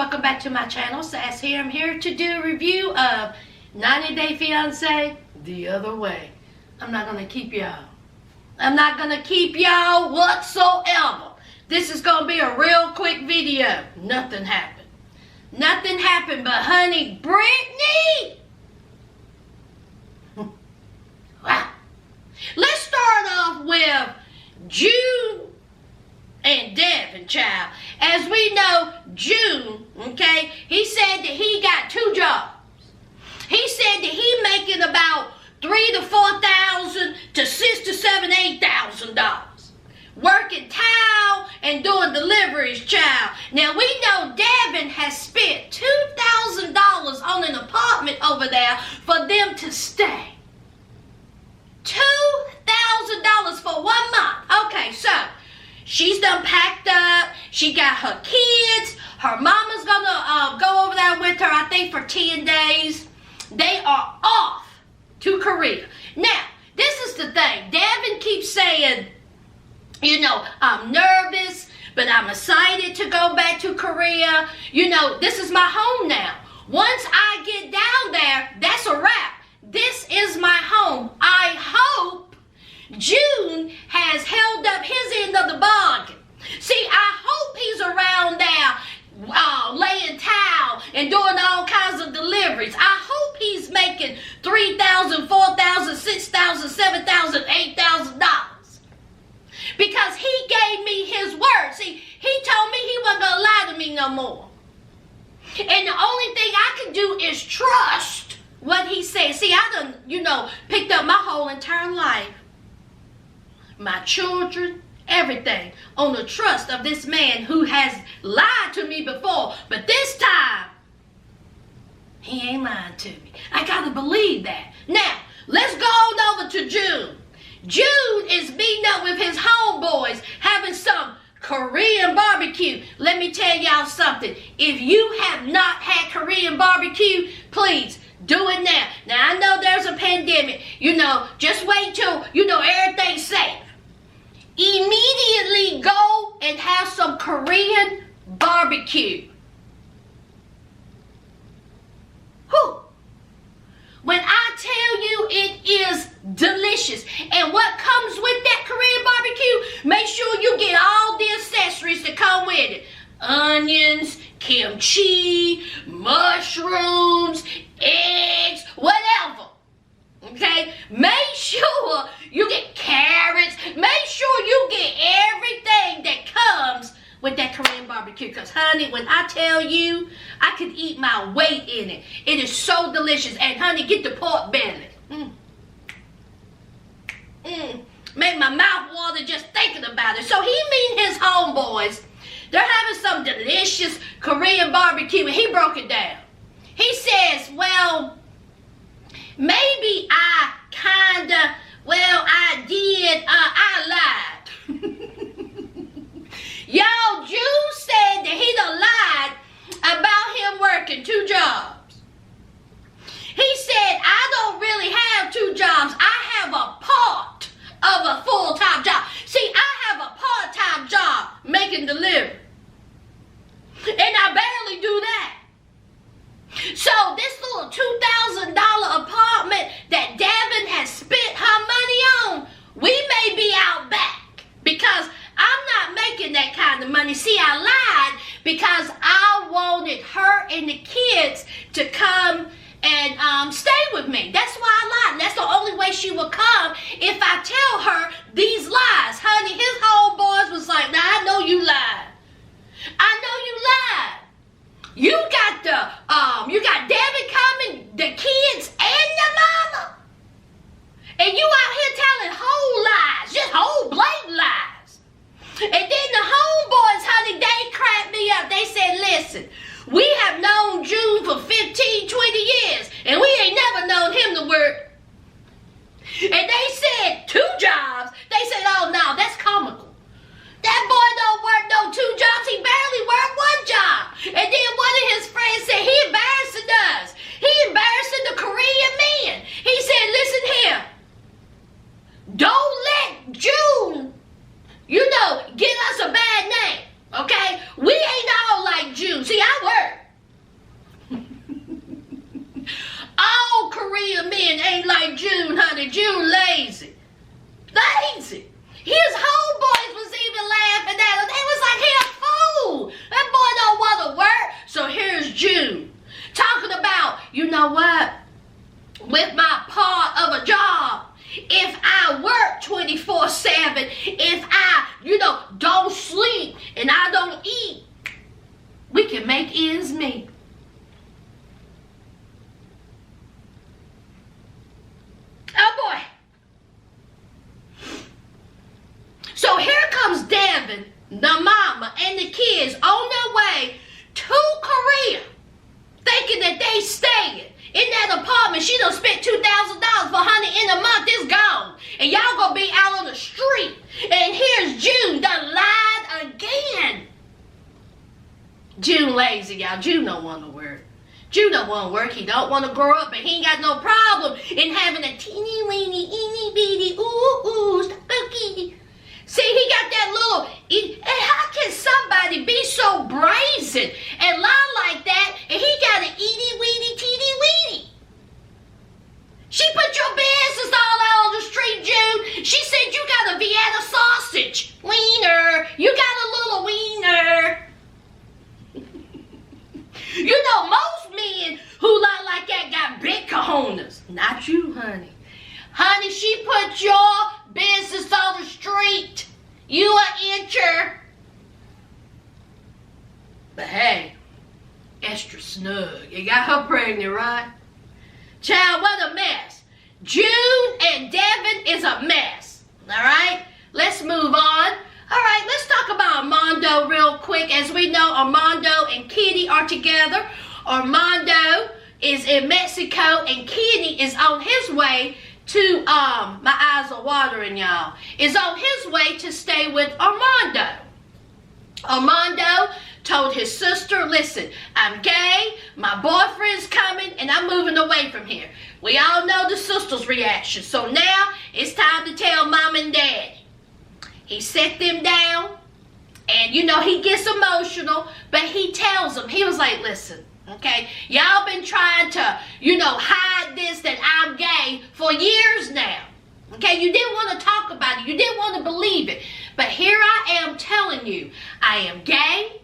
welcome back to my channel. Sass here. I'm here to do a review of 90 Day Fiance the other way. I'm not gonna keep y'all. Whatsoever. This is gonna be a real quick video. Nothing happened. Nothing happened, but honey, Brittany. Wow. Let's start off with Jihoon and Deavan, child. As we know, Jihoon, okay, he said that he got 2 jobs. He said that he making about $3,000 to $4,000 to $6,000 to $7,000, $8,000. Working towel and doing deliveries, child. Now we know Deavan has spent $2,000 on an apartment over there for them to stay. $2,000 for 1 month. Okay, so she's done packed up. She got her kids. Her mama's gonna go over there with her, I think, for 10 days. They are off to Korea. Now, this is the thing. Deavan keeps saying, you know, I'm nervous, but I'm excited to go back to Korea. You know, this is my home now. Once I get down there, that's a wrap. This is my home. I hope Jihoon has held up his end of the bargain. See, I hope he's around there laying towel and doing all kinds of deliveries. I hope he's making $3,000, $4,000, $6,000, $7,000, $8,000. Because he gave me his word. See, he told me he wasn't going to lie to me no more. And the only thing I can do is trust what he said. See, I done, you know, picked up my whole entire life, my children, everything, on the trust of this man who has lied to me before. But this time, he ain't lying to me. I gotta believe that. Now, let's go on over to Jihoon. Jihoon is meeting up with his homeboys, having some Korean barbecue. Let me tell y'all something. If you have not had Korean barbecue, please do it now. Now, I know there's a pandemic. You know, just wait till, you know, everything's safe. Immediately go and have some Korean barbecue. Whew. When I tell you, it is delicious. And what comes with that Korean barbecue, make sure you get all the accessories that come with it. Onions, kimchi, mushrooms, eggs, whatever. Okay? Make sure you get carrots. Make sure you get everything that comes with that Korean barbecue. Because, honey, when I tell you, I could eat my weight in it. It is so delicious. And, honey, get the pork belly. Make my mouth water just thinking about it. So he meet his homeboys. They're having some delicious Korean barbecue. And he broke it down. He says, well, maybe I did, I lied. Y'all, Jihoon said that he done lied about him working 2 jobs. He said, I don't really have 2 jobs. I have a part of a full-time job. See, I have a part-time job making delivery. And I barely do that. So this little $2,000 apartment that Deavan has spent her money on, we may be out back because I'm not making that kind of money. See, I lied because I wanted her and the kids to come and stay with me. That's why I lied. And that's the only way she would come if I tell her these lies. Honey, his homeboys was like, now I know you lied. I know you lied. You got Deavan coming, the kids and the mama. And you out here telling whole lies, just whole blatant lies. And then the homeboys, honey, they cracked me up. They said, listen, we have known Jihoon for 15, 20 years, and we ain't never known him to work. And they said 2 jobs. They said, oh no, that's comical. That boy don't work no 2 jobs. He barely worked 1 job. And then one of his friends said, he embarrassing us. He embarrassing the Korean men. He said, listen here. Lazy. His homeboys was even laughing at him. They was like, he a fool. That boy don't want to work. So here's June talking about, you know what? With my part of a job, if I work 24/7, if I, don't sleep and I don't eat, we can make ends meet. Oh boy. So here comes Deavan, the mama, and the kids on their way to Korea, thinking that they staying in that apartment. She done spent $2,000 for honey in a month. It's gone. And y'all gonna be out on the street. And here's June done lied again. June lazy, y'all. June don't want to work. June don't want to work. He don't want to grow up, and he ain't got no problem in having a teeny weeny, eeny beeny, ooh, spooky. See, he got that little, and how can somebody be so brazen and lie like that, and he got an eeny weeny, teeny weeny? She put your business all out on the street, June. She said you got a Vienna sausage. Wiener. You got a little wiener. Most men who lie like that got big cojones. Not you, honey. Honey, she put your business on the street. You a incher. But hey, extra snug. You got her pregnant, right? Child, what a mess. June and Deavan is a mess. Alright? Let's move on. Alright, let's talk about Armando real quick. As we know, Armando and Kitty are together. Armando is in Mexico and Kitty is on his way to, my eyes are watering, y'all, is on his way to stay with Armando. Armando told his sister, listen, I'm gay, my boyfriend's coming, and I'm moving away from here. We all know the sister's reaction. So now it's time to tell mom and daddy. He set them down, and he gets emotional, but he tells them, he was like, listen, okay, y'all been trying to, hide this, that I'm gay for years now. Okay, you didn't want to talk about it. You didn't want to believe it. But here I am telling you, I am gay.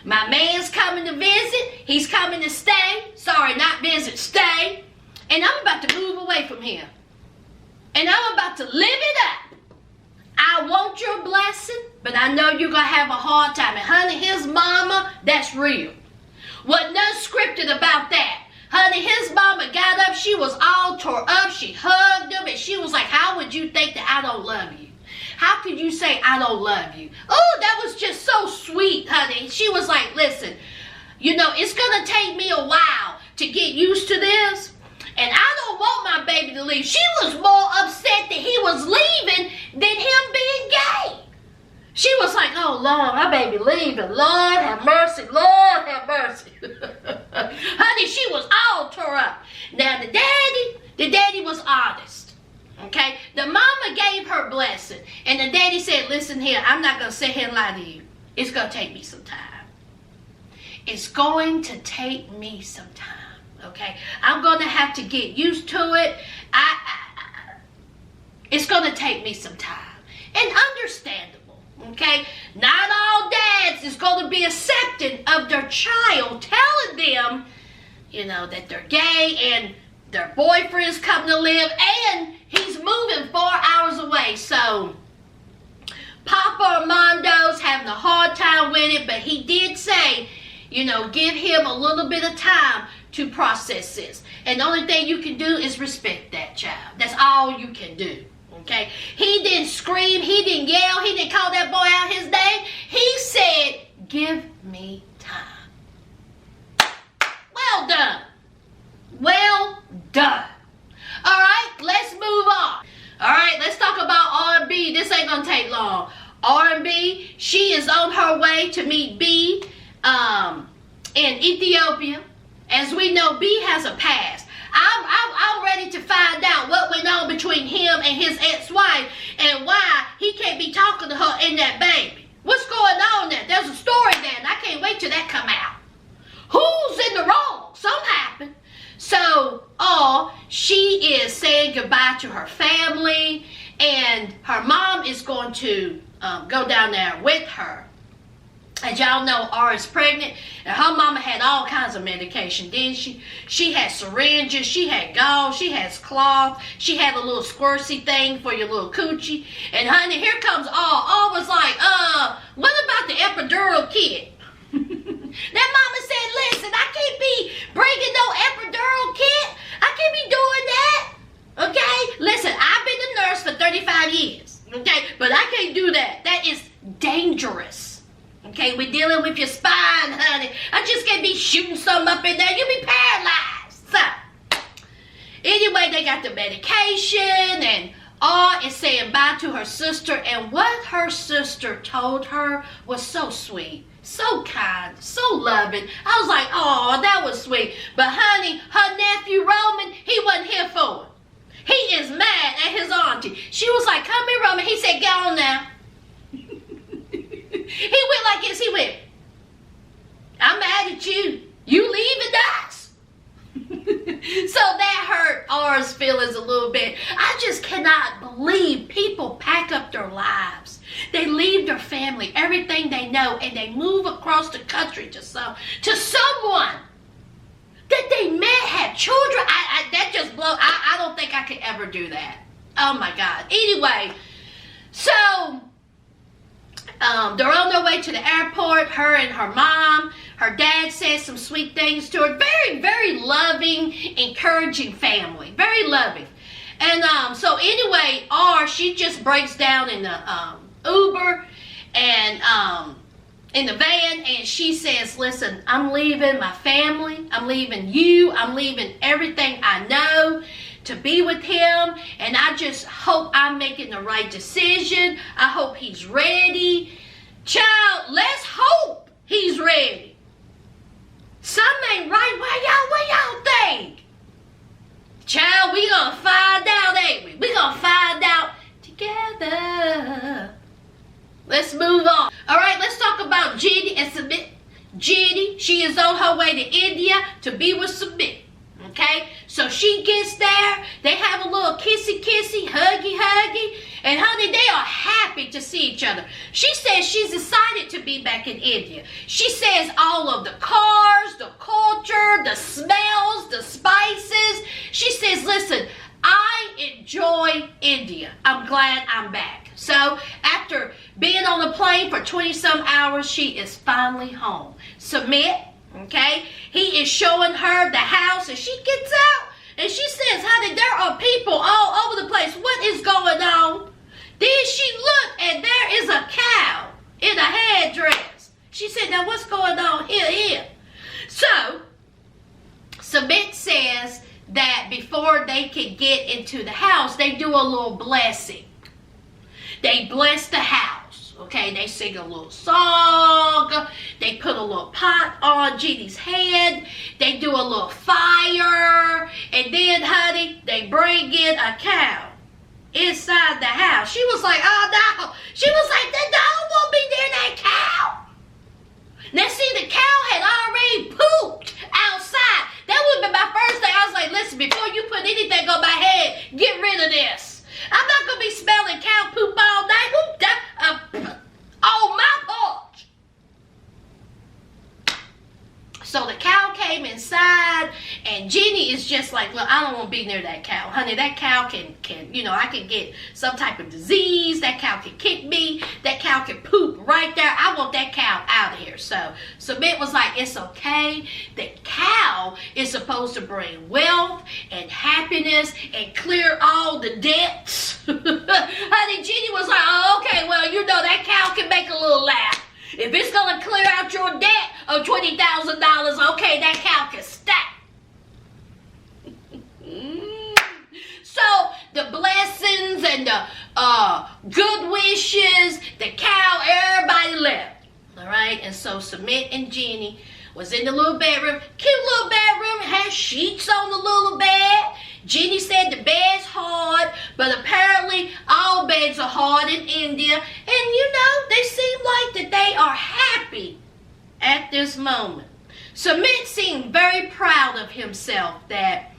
My man's coming to visit. He's coming to stay. Sorry, not visit, stay. And I'm about to move away from here. And I'm about to live it up. I want your blessing, but I know you're going to have a hard time. And honey, his mama, that's real. Wasn't nothing scripted about that. Honey, his mama got up. She was all tore up. She hugged him, and she was like, how would you think that I don't love you? How could you say I don't love you? Oh, that was just so sweet, honey. She was like, listen, it's going to take me a while to get used to this. And I don't want my baby to leave. She was more upset that he was leaving than him being gay. She was like, oh, Lord, my baby leaving. Lord, have mercy. Lord, have mercy. Honey, she was all tore up. Now, the daddy was honest. Okay? The mama gave her blessing. And the daddy said, listen here, I'm not going to sit here and lie to you. It's going to take me some time. It's going to take me some time. Okay? I'm going to have to get used to it. It's going to take me some time. And understandable. Okay? Not all dads is going to be accepting of their child telling them, that they're gay and their boyfriend's coming to live and he's moving 4 hours away. So, Papa Armando's having a hard time with it, but he did say, give him a little bit of time to process this. And the only thing you can do is respect that child. That's all you can do. Okay? He didn't scream. He didn't yell. He didn't call that boy out his name. He said, give me time. Well done. Well done. All right, let's move on. All right, let's talk about R&B. This ain't going to take long. R&B, she is on her way to meet B in Ethiopia. As we know, B has a past. I'm ready to find out what went on between him and his ex-wife and why he can't be talking to her and that baby. What's going on there? There's a story there, and I can't wait till that come out. Who's in the wrong? Something happened. So, she is saying goodbye to her family, and and her mom is going to go down there with her. As y'all know, R is pregnant, and her mama had all kinds of medication, didn't she? She had syringes, she had gauze, she has cloth, she had a little squirty thing for your little coochie. And honey, here comes R was like, what about the epidural kit? That mama said, listen, I can't be bringing no epidural kit. I can't be doing that. Okay? Listen, I've been a nurse for 35 years. Okay? But I can't do that. That is dangerous. Okay, we're dealing with your spine, honey. I just can't be shooting something up in there. You'll be paralyzed. So, anyway, they got the medication, and R is saying bye to her sister. And what her sister told her was so sweet, so kind, so loving. I was like, oh, that was sweet. But honey, her nephew Roman, he wasn't here for it. He is mad at his auntie. She was like, come here, Roman. He said, get on now. He went like this. He went, I'm mad at you. You leaving us. So that hurt R's feelings a little bit. I just cannot believe people pack up their lives. They leave their family, everything they know, and they move across the country to someone that they met, have children. That just blows. I don't think I could ever do that. Oh my God. Anyway, so they're on their way to the airport, her and her mom. Her dad says some sweet things to her. Very, very loving, encouraging family. Very loving. And so anyway, she just breaks down in the Uber and in the van, and she says, listen, I'm leaving my family. I'm leaving you. I'm leaving everything I know to be with him, and I just hope I'm making the right decision. I hope he's ready. Child, let's hope he's ready. Something ain't right. What y'all think? Child, we gonna find out, ain't we? We gonna find out together. Let's move on. All right, let's talk about Jenny and Sumit. Jenny, she is on her way to India to be with Sumit. Okay, so she gets there, they have a little kissy, huggy, and honey, they are happy to see each other. She says she's excited to be back in India. She says all of the cars, the culture, the smells, the spices. She says, listen, I enjoy India. I'm glad I'm back. So after being on the plane for 20-some hours, she is finally home. Sumit, okay, he is showing her the house, and she gets out and she says, honey, there are people all over the place. What is going on? Then she looked, and there is a cow in a headdress. She said, now what's going on here? So Sumit says that before they can get into the house, they do a little blessing. They bless the house, okay? They sing a little song. They put a little pot on Jeannie's head. They do a little fire. And then, honey, they bring in a cow inside the house. She was like, oh, no. She was like, the dog won't be near that cow. Now, see, the cow had already pooped outside. That would have been my first thing. I was like, listen, before you put anything on my head, get rid of this. I'm not going to be smelling cow poop all night. On my porch. So the cow came inside, and Jenny is just like, look, I don't want to be near that cow. Honey, that cow can, I can get some type of disease. That cow can kick me. That cow can poop right there. I want that cow out of here. So Sumit was like, it's okay. The cow is supposed to bring wealth and happiness and clear all the debts. Honey, Jenny was like, oh, okay, well, that cow can make a little laugh. If it's going to clear out your debt of $20,000, okay, that cow can stack. So the blessings and the good wishes, the cow, everybody left. All right, and so Sumit and Jenny was in the little bedroom. Cute little bedroom, had sheets on the little bed. Jenny said the bed's hard, but apparently all beds are hard in India. And they seem like that they are happy at this moment. Sumit seemed very proud of himself that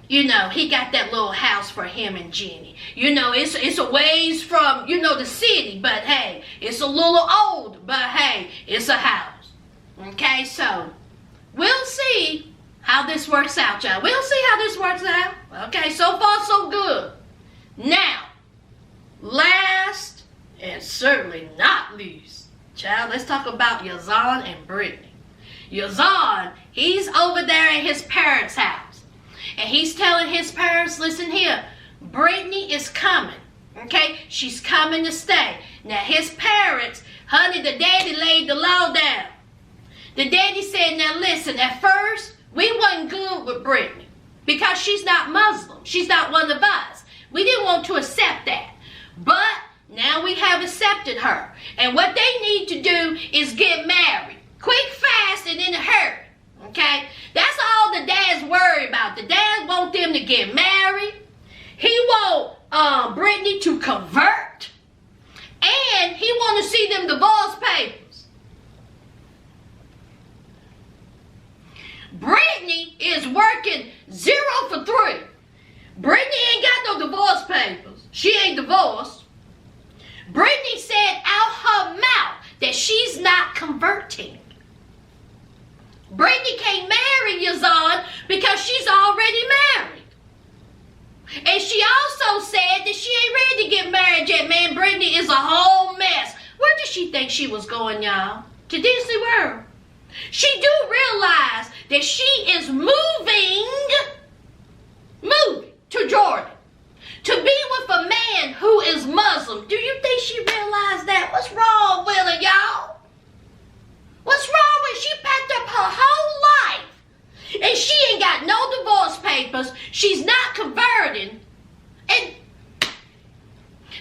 you know, he got that little house for him and Jenny. You know, it's a ways from, you know, the city, but hey, it's a little old, but hey, it's a house. Okay, so we'll see how this works out, y'all. We'll see how this works out. Okay, so far so good. Now, last and certainly not least, child, let's talk about Yazan and Brittany. Yazan, he's over there at his parents' house. And he's telling his parents, listen here, Brittany is coming. Okay? She's coming to stay. Now his parents, honey, the daddy laid the law down. The daddy said, now listen, at first, we wasn't good with Brittany. Because she's not Muslim. She's not one of us. We didn't want to accept that. But now we have accepted her. And what they need to do is get married. Quick, fast, and in a hurry. Okay? That's all the dads worry about. The dads want them to get married. He want Brittany to convert. And he want to see them divorce papers. Brittany is working 0 for 3. Brittany ain't got no divorce papers. She ain't divorced. Brittany said out her mouth that she's not converting. Brittany can't marry Yazan because she's already married. And she also said that she ain't ready to get married yet. Man, Brittany is a whole mess. Where did she think she was going, y'all? To Disney World. She do realize that she is moving to Jordan to be with a man who is Muslim. Do you think she realized that? What's wrong with her, y'all? What's wrong with her? She packed up her whole life and she ain't got no divorce papers. She's not converting. And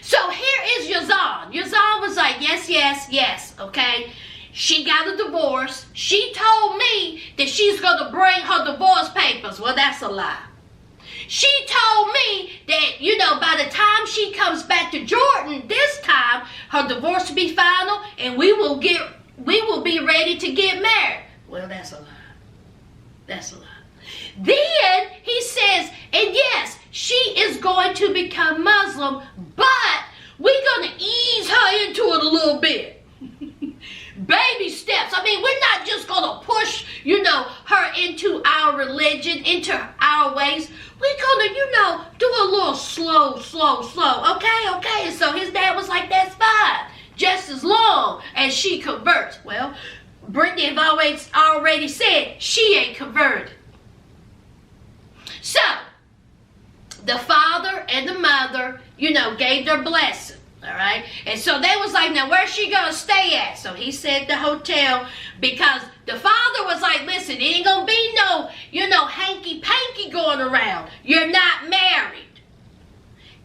so here is Yazan. Yazan was like, yes, okay? She got a divorce. She told me that she's going to bring her divorce papers. Well, that's a lie. She told me that, you know, by the time she comes back to Jordan this time, her divorce will be final and we will be ready to get married. Well, that's a lie. That's a lie. Then he says, and yes, she is going to become Muslim, but we're going to ease her into it a little bit. Baby steps. I mean, we're not just going to push, you know, her into our religion, into our ways. We're going to, you know, do a little slow. Okay? So his dad was like, that's fine. Just as long as she converts. Well, Brittany have already said she ain't converted. So, the father and the mother, you know, gave their blessing. All right. And so they was like, now where's she going to stay at? So he said the hotel because the father was like, listen, it ain't going to be no, you know, hanky-panky going around. You're not married.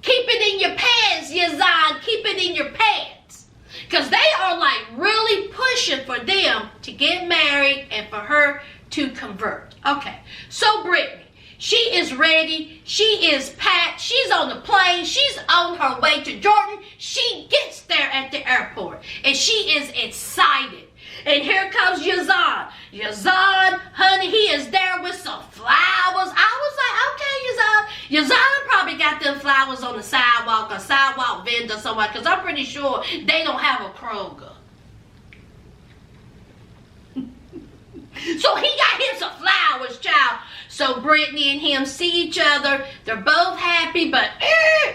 Keep it in your pants, Yazan. Keep it in your pants. Because they are like really pushing for them to get married and for her to convert. Okay. So Brittany. She is ready. She is packed. She's on the plane. She's on her way to Jordan. She gets there at the airport. And she is excited. And here comes Yazan. Yazan, honey, he is there with some flowers. I was like, okay, Yazan. Yazan probably got them flowers on the sidewalk or sidewalk vendor somewhere. Because I'm pretty sure they don't have a Kroger. So he got him some flowers, child. So Brittany and him see each other. They're both happy, but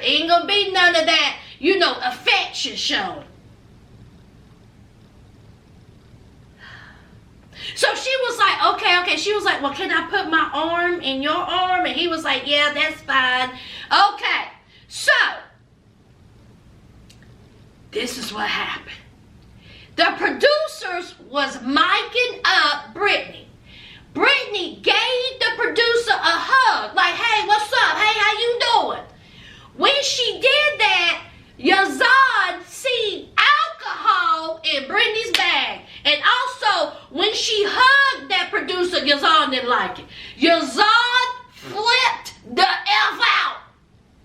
ain't gonna be none of that, you know, affection shown. So she was like, okay. She was like, well, can I put my arm in your arm? And he was like, yeah, that's fine. Okay, so this is what happened. The producers was micing up Brittany. Brittany gave the producer a hug. Like, hey, what's up? Hey, how you doing? When she did that, Yazan seen alcohol in Brittany's bag. And also, when she hugged that producer, Yazan didn't like it. Yazan flipped the F out.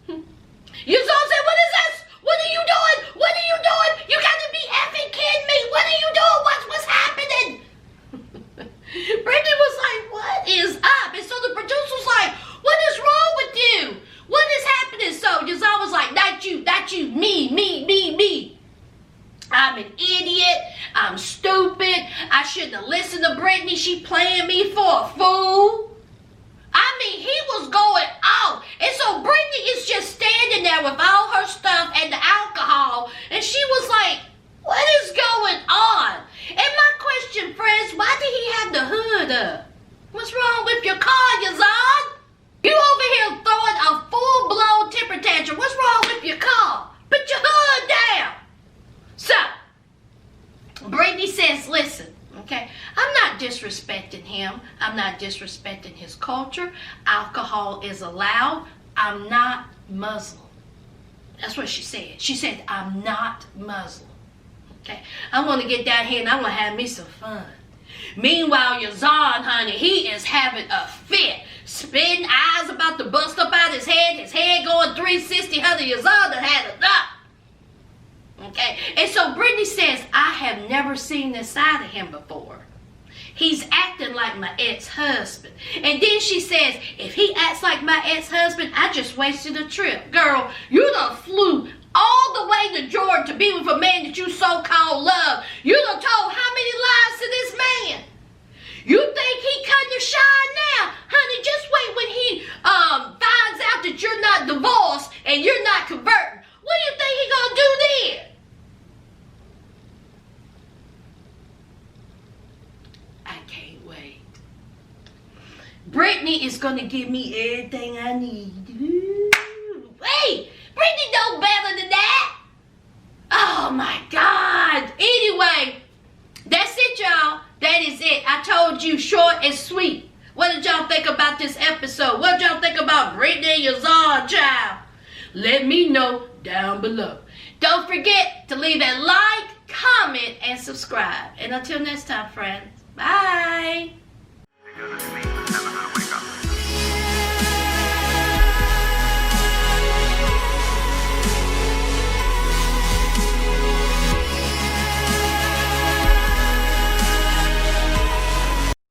Yazan said, what is this? What are you doing? What are you doing? You got to be effing kidding me. What are you doing? What's happening? Brittany was like, what is up? And so the producer was like, what is wrong I'm an idiot. I'm stupid. I shouldn't have listened to Brittany. She playing me for a fool. I mean, he was going off. And so Brittany is just standing there with all her stuff and the alcohol. And she was like, what is going on? And my question, friends, why did he have the hood up? What's wrong with your car, Yazan? You over here throwing a full-blown temper tantrum. What's wrong with your car? Put your hood down. So, Brittany says, listen, okay, I'm not disrespecting him. I'm not disrespecting his culture. Alcohol is allowed. I'm not Muslim. That's what she said. She said, I'm not Muslim. Okay, I'm going to get down here and I'm going to have me some fun. Meanwhile, Yazan, honey, he is having a fit. Spitting, eyes about to bust up out his head going 360, honey. Yazan done had enough. Okay, and so Brittany says, I have never seen this side of him before. He's acting like my ex-husband. And then she says, if he acts like my ex-husband, I just wasted a trip. Girl, you done flew all the way to Jordan to be with a man that you so-called love. You done told how many lies to this man? You think he cutting your shine now? Honey, just wait when he finds out that you're not divorced and you're not converting. What do you think he gonna do then? I can't wait. Brittany is gonna give me everything I need. Ooh. Hey, Brittany know better than that. Oh my God. Anyway, that's it, y'all. That is it. I told you, short and sweet. What did y'all think about this episode? What did y'all think about Brittany and Yazan, child? Let me know down below. Don't forget to leave a like, comment, and subscribe. And until next time, friends, bye.